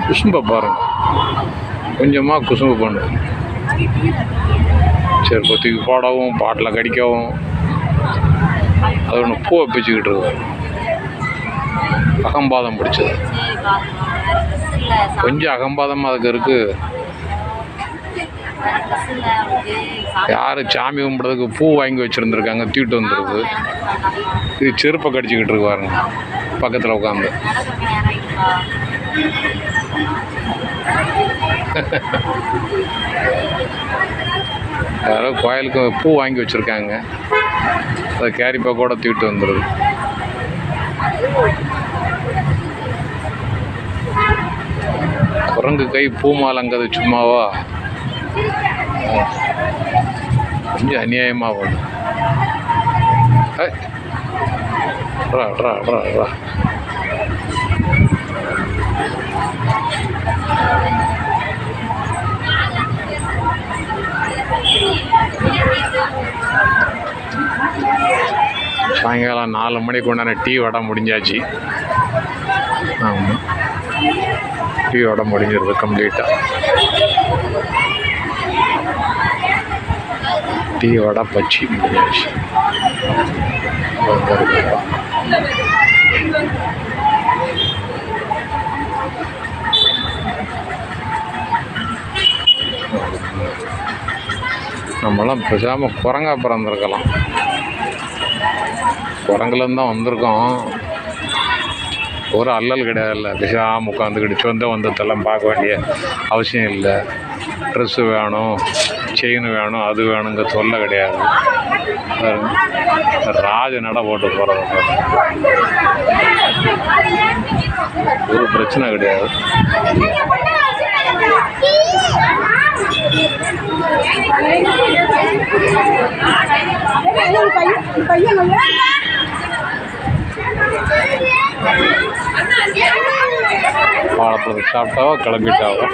குசும்பை பாருங்க, கொஞ்சமாக குசும்பு பண்ணு. செருப்பத்துக்கு போடவும் பாட்டில் கடிக்கவும் அது ஒன்று பூவை பிச்சுக்கிட்டு இருக்கு. அகம்பாதம் பிடிச்சது, கொஞ்சம் அகம்பாதமாக அதுக்கு இருக்குது. யார் சாமி கும்பிட்றதுக்கு பூ வாங்கி வச்சுருந்துருக்காங்க, தூக்கிட்டு வந்துருக்கு. இது செருப்பை கடிச்சிக்கிட்டு இருக்கு பாருங்க பக்கத்தில் உட்காந்து. யாரோ கோயிலுக்கு பூ வாங்கி வச்சுருக்காங்க, அதை கேரிப்பா கூட தூக்கிட்டு வந்துடுது. குரங்கு கை பூ மாலங்கிறது சும்மாவா? கொஞ்சம் அநியாயமாக போகுது. சாயங்காலம் 4 மணிக்கு உண்டான டீ வடை முடிஞ்சாச்சு. ஆமாம், டீ வடை முடிஞ்சிருது கம்ப்ளீட்டாக. டீ வடை பச்சி முடிஞ்சாச்சு. நம்மளாம் பேசாமல் குரங்கா பிறந்திருக்கலாம். குரங்குலேருந்து தான் வந்திருக்கோம். ஒரு அல்லல் கிடையாதுல்ல, பேசாமல் உட்காந்துக்கிட்டு சொந்த வந்ததெல்லாம் பார்க்க வேண்டிய அவசியம் இல்லை. ட்ரெஸ்ஸு வேணும், செயின் வேணும், அது வேணுங்க தொல்லை கிடையாது. ராஜ நட போட்டு போகிறது ஒரு பிரச்சனை கிடையாது. வாழைப்பழத்தை சாப்பிட்டாவோ கிளம்பிட்டாவோ.